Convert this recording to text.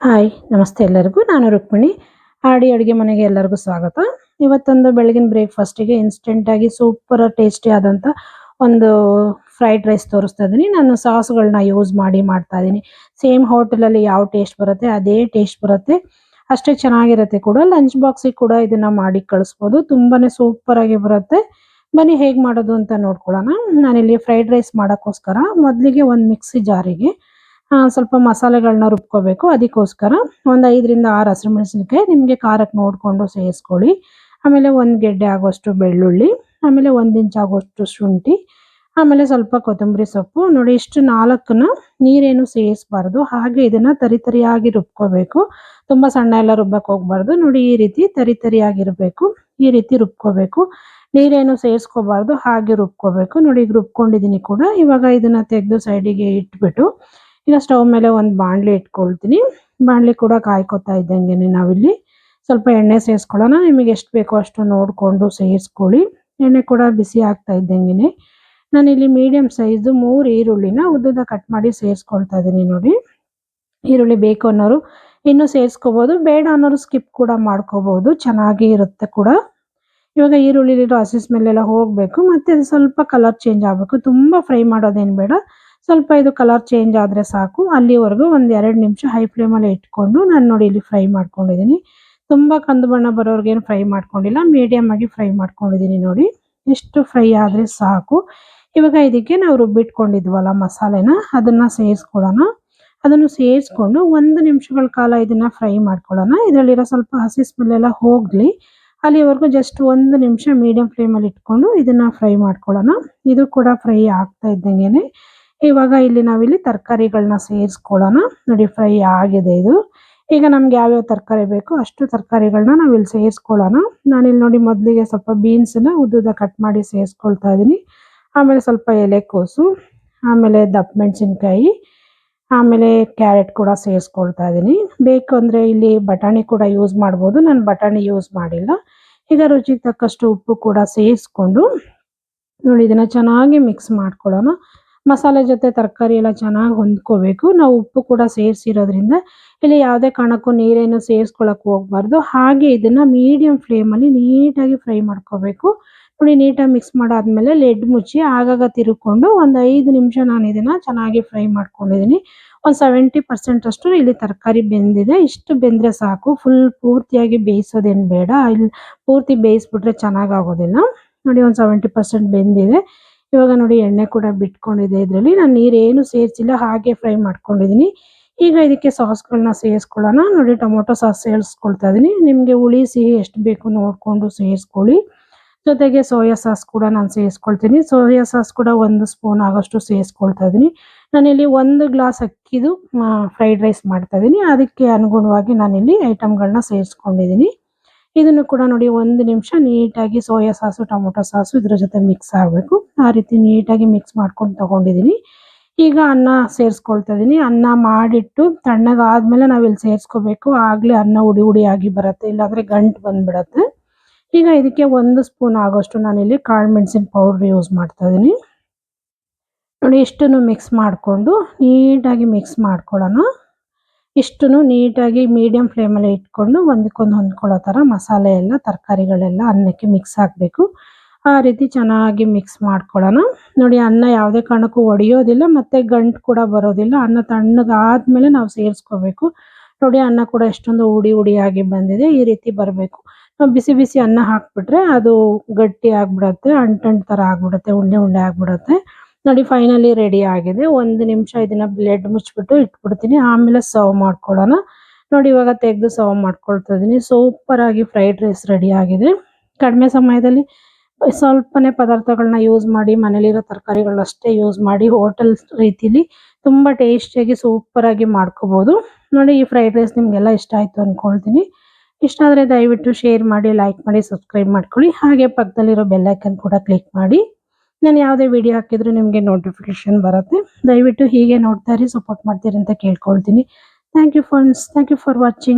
Hi ನಮಸ್ತೆ ಎಲ್ಲರಿಗೂ. ನಾನು ರುಕ್ಮಿಣಿ. ಆಡಿ ಅಡುಗೆ ಮನೆಗೆ ಎಲ್ಲರಿಗೂ ಸ್ವಾಗತ. ಇವತ್ತೊಂದು ಬೆಳಗಿನ ಬ್ರೇಕ್ಫಾಸ್ಟಿಗೆ ಇನ್ಸ್ಟೆಂಟಾಗಿ ಸೂಪರ್ ಟೇಸ್ಟಿ ಆದಂಥ ಒಂದು ಫ್ರೈಡ್ ರೈಸ್ ತೋರಿಸ್ತಾ ಇದ್ದೀನಿ. ನಾನು ಸಾಸ್ಗಳನ್ನ ಯೂಸ್ ಮಾಡಿ ಮಾಡ್ತಾ ಇದ್ದೀನಿ. ಸೇಮ್ ಹೋಟೆಲಲ್ಲಿ ಯಾವ ಟೇಸ್ಟ್ ಬರುತ್ತೆ ಅದೇ ಟೇಸ್ಟ್ ಬರುತ್ತೆ, ಅಷ್ಟೇ ಚೆನ್ನಾಗಿರುತ್ತೆ ಕೂಡ. ಲಂಚ್ ಬಾಕ್ಸಿಗೆ ಕೂಡ ಇದನ್ನು ಮಾಡಿ ಕಳಿಸ್ಬೋದು, ತುಂಬಾ ಸೂಪರಾಗಿ ಬರುತ್ತೆ. ಬನ್ನಿ ಹೇಗೆ ಮಾಡೋದು ಅಂತ ನೋಡ್ಕೊಳ್ಳೋಣ. ನಾನಿಲ್ಲಿ ಫ್ರೈಡ್ ರೈಸ್ ಮಾಡೋಕ್ಕೋಸ್ಕರ ಮೊದಲಿಗೆ ಒಂದು ಮಿಕ್ಸಿ ಜಾರಿಗೆ ಸ್ವಲ್ಪ ಮಸಾಲೆಗಳನ್ನ ರುಬ್ಕೋಬೇಕು. ಅದಕ್ಕೋಸ್ಕರ ಒಂದು 5ರಿಂದ 6 ಹಸಿಮೆಣಸಿನಕಾಯಿ ನಿಮಗೆ ಖಾರಕ್ಕೆ ನೋಡಿಕೊಂಡು ಸೇರಿಸ್ಕೊಳ್ಳಿ. ಆಮೇಲೆ 1 ಗೆಡ್ಡೆ ಆಗೋಷ್ಟು ಬೆಳ್ಳುಳ್ಳಿ, ಆಮೇಲೆ 1 ಇಂಚ್ ಆಗೋಷ್ಟು ಶುಂಠಿ, ಆಮೇಲೆ ಸ್ವಲ್ಪ ಕೊತ್ತಂಬರಿ ಸೊಪ್ಪು. ನೋಡಿ, ಇಷ್ಟು 4ನ್ನ ನೀರೇನು ಸೇರಿಸಬಾರ್ದು, ಹಾಗೆ ಇದನ್ನು ತರಿಯಾಗಿ ರುಬ್ಕೋಬೇಕು. ತುಂಬ ಸಣ್ಣ ಎಲ್ಲ ರುಬ್ಬಕ್ಕೆ ಹೋಗ್ಬಾರ್ದು. ನೋಡಿ, ಈ ರೀತಿ ತರಿಯಾಗಿರಬೇಕು, ಈ ರೀತಿ ರುಬ್ಕೋಬೇಕು. ನೀರೇನು ಸೇರಿಸ್ಕೋಬಾರ್ದು, ಹಾಗೆ ರುಬ್ಕೋಬೇಕು. ನೋಡಿ, ಈಗ ರುಬ್ಕೊಂಡಿದ್ದೀನಿ ಕೂಡ. ಇವಾಗ ಇದನ್ನು ತೆಗೆದು ಸೈಡಿಗೆ ಇಟ್ಬಿಟ್ಟು ಈಗ ಸ್ಟವ್ ಮೇಲೆ ಒಂದು ಬಾಣಲಿ ಇಟ್ಕೊಳ್ತೀನಿ. ಬಾಣಲಿ ಕೂಡ ಕಾಯ್ಕೊತಾ ಇದ್ದಂಗೆ ನಾವಿಲ್ಲಿ ಸ್ವಲ್ಪ ಎಣ್ಣೆ ಸೇರಿಸ್ಕೊಳ್ಳೋಣ. ನಿಮಗೆ ಎಷ್ಟು ಬೇಕೋ ಅಷ್ಟು ನೋಡಿಕೊಂಡು ಸೇರಿಸ್ಕೊಳ್ಳಿ. ಎಣ್ಣೆ ಕೂಡ ಬಿಸಿ ಆಗ್ತಾ ಇದ್ದಂಗೆ ನಾನಿಲ್ಲಿ ಮೀಡಿಯಮ್ ಸೈಜು 3 ಈರುಳ್ಳಿನ ಉದ್ದುದ ಕಟ್ ಮಾಡಿ ಸೇರಿಸ್ಕೊಳ್ತಾ ಇದ್ದೀನಿ. ನೋಡಿ, ಈರುಳ್ಳಿ ಬೇಕು ಅನ್ನೋರು ಇನ್ನೂ ಸೇರಿಸ್ಕೋಬೋದು, ಬೇಡ ಅನ್ನೋರು ಸ್ಕಿಪ್ ಕೂಡ ಮಾಡ್ಕೋಬೋದು, ಚೆನ್ನಾಗಿ ಇರುತ್ತೆ ಕೂಡ. ಇವಾಗ ಈರುಳ್ಳಿಲಿರೋ ಹಸಿ ಸ್ಮೆಲ್ಲೆಲ್ಲ ಹೋಗಬೇಕು, ಮತ್ತು ಅದು ಸ್ವಲ್ಪ ಕಲರ್ ಚೇಂಜ್ ಆಗಬೇಕು. ತುಂಬ ಫ್ರೈ ಮಾಡೋದೇನು ಬೇಡ, ಸ್ವಲ್ಪ ಇದು ಕಲರ್ ಚೇಂಜ್ ಆದರೆ ಸಾಕು. ಅಲ್ಲಿವರೆಗೂ ಒಂದು 2 ನಿಮಿಷ ಹೈ ಫ್ಲೇಮಲ್ಲಿ ಇಟ್ಕೊಂಡು ನಾನು ನೋಡಿ ಇಲ್ಲಿ ಫ್ರೈ ಮಾಡ್ಕೊಂಡಿದ್ದೀನಿ. ತುಂಬ ಕಂದು ಬಣ್ಣ ಬರೋರ್ಗೇನು ಫ್ರೈ ಮಾಡ್ಕೊಂಡಿಲ್ಲ, ಮೀಡಿಯಮ್ ಆಗಿ ಫ್ರೈ ಮಾಡ್ಕೊಂಡಿದ್ದೀನಿ. ನೋಡಿ, ಎಷ್ಟು ಫ್ರೈ ಆದರೆ ಸಾಕು. ಇವಾಗ ಇದಕ್ಕೆ ನಾವು ರುಬ್ಬಿಟ್ಕೊಂಡಿದ್ವಲ್ಲ ಮಸಾಲೆನ, ಅದನ್ನು ಸೇರಿಸ್ಕೊಳ್ಳೋಣ. ಅದನ್ನು ಸೇರಿಸ್ಕೊಂಡು 1 ನಿಮಿಷಗಳ ಕಾಲ ಇದನ್ನು ಫ್ರೈ ಮಾಡ್ಕೊಳ್ಳೋಣ. ಇದರಲ್ಲಿರೋ ಸ್ವಲ್ಪ ಹಸಿ ಸ್ಮೆಲ್ಲೆಲ್ಲ ಹೋಗಲಿ, ಅಲ್ಲಿವರೆಗೂ ಜಸ್ಟ್ 1 ನಿಮಿಷ ಮೀಡಿಯಮ್ ಫ್ಲೇಮಲ್ಲಿ ಇಟ್ಕೊಂಡು ಇದನ್ನು ಫ್ರೈ ಮಾಡ್ಕೊಳ್ಳೋಣ. ಇದು ಕೂಡ ಫ್ರೈ ಆಗ್ತಾ ಇದ್ದಂಗೆ ಇವಾಗ ಇಲ್ಲಿ ನಾವಿಲ್ಲಿ ತರಕಾರಿಗಳನ್ನ ಸೇರಿಸ್ಕೊಳ್ಳೋಣ. ನೋಡಿ, ಫ್ರೈ ಆಗಿದೆ ಇದು. ಈಗ ನಮ್ಗೆ ಯಾವ್ಯಾವ ತರಕಾರಿ ಬೇಕೋ ಅಷ್ಟು ತರಕಾರಿಗಳನ್ನ ನಾವಿಲ್ಲಿ ಸೇರಿಸ್ಕೊಳ್ಳೋಣ. ನಾನಿಲ್ಲಿ ನೋಡಿ ಮೊದಲಿಗೆ ಸ್ವಲ್ಪ ಬೀನ್ಸನ್ನ ಉದ್ದುದ ಕಟ್ ಮಾಡಿ ಸೇರಿಸ್ಕೊಳ್ತಾ ಇದ್ದೀನಿ. ಆಮೇಲೆ ಸ್ವಲ್ಪ ಎಲೆಕೋಸು, ಆಮೇಲೆ ದಪ್ಪ ಮೆಣಸಿನ್ಕಾಯಿ, ಆಮೇಲೆ ಕ್ಯಾರೆಟ್ ಕೂಡ ಸೇರಿಸ್ಕೊಳ್ತಾ ಇದ್ದೀನಿ. ಬೇಕು ಅಂದರೆ ಇಲ್ಲಿ ಬಟಾಣಿ ಕೂಡ ಯೂಸ್ ಮಾಡ್ಬೋದು, ನಾನು ಬಟಾಣಿ ಯೂಸ್ ಮಾಡಿಲ್ಲ. ಈಗ ರುಚಿಗೆ ತಕ್ಕಷ್ಟು ಉಪ್ಪು ಕೂಡ ಸೇರಿಸ್ಕೊಂಡು ನೋಡಿ ಇದನ್ನು ಚೆನ್ನಾಗಿ ಮಿಕ್ಸ್ ಮಾಡ್ಕೊಳ್ಳೋಣ. ಮಸಾಲೆ ಜೊತೆ ತರಕಾರಿ ಎಲ್ಲ ಚೆನ್ನಾಗಿ ಹೊಂದ್ಕೋಬೇಕು. ನಾವು ಉಪ್ಪು ಕೂಡ ಸೇರಿಸಿರೋದ್ರಿಂದ ಇಲ್ಲಿ ಯಾವುದೇ ಕಾರಣಕ್ಕೂ ನೀರೇನು ಸೇರಿಸ್ಕೊಳ್ಳೋಕೆ ಹೋಗ್ಬಾರ್ದು. ಹಾಗೆ ಇದನ್ನು ಮೀಡಿಯಮ್ ಫ್ಲೇಮಲ್ಲಿ ನೀಟಾಗಿ ಫ್ರೈ ಮಾಡ್ಕೋಬೇಕು. ನೋಡಿ, ನೀಟಾಗಿ ಮಿಕ್ಸ್ ಮಾಡಾದ್ಮೇಲೆ ಲಿಡ್ ಮುಚ್ಚಿ ಆಗಾಗ ತಿರುಕೊಂಡು ಒಂದು 5 ನಿಮಿಷ ನಾನು ಇದನ್ನು ಚೆನ್ನಾಗಿ ಫ್ರೈ ಮಾಡ್ಕೊಂಡಿದ್ದೀನಿ. ಒಂದು 70% ಅಷ್ಟು ಇಲ್ಲಿ ತರಕಾರಿ ಬೆಂದಿದೆ. ಇಷ್ಟು ಬೆಂದರೆ ಸಾಕು, ಫುಲ್ ಪೂರ್ತಿಯಾಗಿ ಬೇಯಿಸೋದೇನು ಬೇಡ. ಇಲ್ಲಿ ಪೂರ್ತಿ ಬೇಯಿಸ್ಬಿಟ್ರೆ ಚೆನ್ನಾಗಾಗೋದಿಲ್ಲ. ನೋಡಿ, ಒಂದು 70% ಬೆಂದಿದೆ. ಇವಾಗ ನೋಡಿ ಎಣ್ಣೆ ಕೂಡ ಬಿಟ್ಕೊಂಡಿದೆ. ಇದರಲ್ಲಿ ನಾನು ನೀರೇನು ಸೇರಿಸಿಲ್ಲ, ಹಾಗೆ ಫ್ರೈ ಮಾಡ್ಕೊಂಡಿದ್ದೀನಿ. ಈಗ ಇದಕ್ಕೆ ಸಾಸ್ಗಳನ್ನ ಸೇರಿಸ್ಕೊಳ್ಳೋಣ. ನೋಡಿ, ಟೊಮೊಟೊ ಸಾಸ್ ಸೇರಿಸ್ಕೊಳ್ತಾ ಇದ್ದೀನಿ. ನಿಮಗೆ ಹುಳಿ ಸಿಹಿ ಎಷ್ಟು ಬೇಕು ನೋಡಿಕೊಂಡು ಸೇರಿಸ್ಕೊಳ್ಳಿ. ಜೊತೆಗೆ ಸೋಯಾ ಸಾಸ್ ಕೂಡ ನಾನು ಸೇರಿಸ್ಕೊಳ್ತೀನಿ. ಸೋಯಾ ಸಾಸ್ ಕೂಡ 1 ಸ್ಪೂನ್ ಆಗೋಷ್ಟು ಸೇರಿಸ್ಕೊಳ್ತಾ ಇದ್ದೀನಿ. ನಾನಿಲ್ಲಿ 1 ಗ್ಲಾಸ್ ಅಕ್ಕಿದು ಫ್ರೈಡ್ ರೈಸ್ ಮಾಡ್ತಾ ಇದ್ದೀನಿ. ಅದಕ್ಕೆ ಅನುಗುಣವಾಗಿ ನಾನಿಲ್ಲಿ ಐಟಮ್ಗಳನ್ನ ಸೇರಿಸ್ಕೊಂಡಿದ್ದೀನಿ. ಇದನ್ನು ಕೂಡ ನೋಡಿ 1 ನಿಮಿಷ ನೀಟಾಗಿ ಸೋಯಾ ಸಾಸು ಟೊಮೊಟೊ ಸಾಸು ಇದ್ರ ಜೊತೆ ಮಿಕ್ಸ್ ಆಗಬೇಕು. ಆ ರೀತಿ ನೀಟಾಗಿ ಮಿಕ್ಸ್ ಮಾಡ್ಕೊಂಡು ತಗೊಂಡಿದ್ದೀನಿ. ಈಗ ಅನ್ನ ಸೇರಿಸ್ಕೊಳ್ತಾ ಇದ್ದೀನಿ. ಅನ್ನ ಮಾಡಿಟ್ಟು ತಣ್ಣಗಾದ್ಮೇಲೆ ನಾವಿಲ್ಲಿ ಸೇರಿಸ್ಕೋಬೇಕು, ಆಗಲೇ ಅನ್ನ ಉಡಿ ಉಡಿಯಾಗಿ ಬರುತ್ತೆ, ಇಲ್ಲಾಂದರೆ ಗಂಟು ಬಂದುಬಿಡತ್ತೆ. ಈಗ ಇದಕ್ಕೆ 1 ಸ್ಪೂನ್ ಆಗೋಷ್ಟು ನಾನಿಲ್ಲಿ ಕಾಳು ಮೆಣಸಿನ ಪೌಡ್ರ್ ಯೂಸ್ ಮಾಡ್ತಾ ಇದ್ದೀನಿ. ನೋಡಿ, ಇಷ್ಟನ್ನು ಮಿಕ್ಸ್ ಮಾಡಿಕೊಂಡು ನೀಟಾಗಿ ಮಿಕ್ಸ್ ಮಾಡ್ಕೊಳ್ಳೋಣ. ಇಷ್ಟನ್ನು ನೀಟಾಗಿ ಮೀಡಿಯಮ್ ಫ್ಲೇಮಲ್ಲಿ ಇಟ್ಕೊಂಡು ಒಂದಕ್ಕೊಂದು ಹೊಂದ್ಕೊಳ್ಳೋ ಥರ ಮಸಾಲೆ ಎಲ್ಲ ತರಕಾರಿಗಳೆಲ್ಲ ಅನ್ನಕ್ಕೆ ಮಿಕ್ಸ್ ಆಗಬೇಕು. ಆ ರೀತಿ ಚೆನ್ನಾಗಿ ಮಿಕ್ಸ್ ಮಾಡ್ಕೊಳ್ಳೋಣ. ನೋಡಿ, ಅನ್ನ ಯಾವುದೇ ಕಾರಣಕ್ಕೂ ಒಡೆಯೋದಿಲ್ಲ ಮತ್ತು ಗಂಟು ಕೂಡ ಬರೋದಿಲ್ಲ. ಅನ್ನ ತಣ್ಣಗಾದ್ಮೇಲೆ ನಾವು ಸೇರಿಸ್ಕೋಬೇಕು. ನೋಡಿ, ಅನ್ನ ಕೂಡ ಎಷ್ಟೊಂದು ಉಡಿ ಉಡಿಯಾಗಿ ಬಂದಿದೆ. ಈ ರೀತಿ ಬರಬೇಕು. ನಾವು ಬಿಸಿ ಬಿಸಿ ಅನ್ನ ಹಾಕ್ಬಿಟ್ರೆ ಅದು ಗಟ್ಟಿ ಆಗಿಬಿಡುತ್ತೆ, ಅಂಟು ಥರ ಆಗಿಬಿಡುತ್ತೆ, ಉಂಡೆ ಉಂಡೆ ಆಗಿಬಿಡುತ್ತೆ. ನೋಡಿ, ಫೈನಲಿ ರೆಡಿ ಆಗಿದೆ. 1 ನಿಮಿಷ ಇದನ್ನು ಲಿಡ್ ಮುಚ್ಚಿಬಿಟ್ಟು ಇಟ್ಬಿಡ್ತೀನಿ, ಆಮೇಲೆ ಸರ್ವ್ ಮಾಡ್ಕೊಳ್ಳೋಣ. ನೋಡಿ, ಇವಾಗ ತೆಗೆದು ಸರ್ವ್ ಮಾಡ್ಕೊಳ್ತಾ ಇದ್ದೀನಿ. ಸೂಪರಾಗಿ ಫ್ರೈಡ್ ರೈಸ್ ರೆಡಿ ಆಗಿದೆ. ಕಡಿಮೆ ಸಮಯದಲ್ಲಿ ಸ್ವಲ್ಪನೇ ಪದಾರ್ಥಗಳನ್ನ ಯೂಸ್ ಮಾಡಿ, ಮನೇಲಿರೋ ತರಕಾರಿಗಳನ್ನಷ್ಟೇ ಯೂಸ್ ಮಾಡಿ ಹೋಟೆಲ್ ರೀತಿಲಿ ತುಂಬ ಟೇಸ್ಟಿಯಾಗಿ ಸೂಪರಾಗಿ ಮಾಡ್ಕೋಬೋದು. ನೋಡಿ, ಈ ಫ್ರೈಡ್ ರೈಸ್ ನಿಮಗೆಲ್ಲ ಇಷ್ಟ ಆಯಿತು ಅಂದ್ಕೊಳ್ತೀನಿ. ಇಷ್ಟ ಆದರೆ ದಯವಿಟ್ಟು ಶೇರ್ ಮಾಡಿ, ಲೈಕ್ ಮಾಡಿ, ಸಬ್ಸ್ಕ್ರೈಬ್ ಮಾಡ್ಕೊಳ್ಳಿ. ಹಾಗೆ ಪಕ್ಕದಲ್ಲಿರೋ ಬೆಲ್ ಐಕನ್ ಕೂಡ ಕ್ಲಿಕ್ ಮಾಡಿ. ನಾನು ಯಾವುದೇ ವಿಡಿಯೋ ಹಾಕಿದರೂ ನಿಮಗೆ ನೋಟಿಫಿಕೇಶನ್ ಬರುತ್ತೆ. ದಯವಿಟ್ಟು ಹೀಗೆ ನೋಡ್ತಾ ಇರಿ, ಸಪೋರ್ಟ್ ಮಾಡ್ತೀರಿ ಅಂತ ಕೇಳ್ಕೊಳ್ತೀನಿ. Thank you friends. Thank you for watching.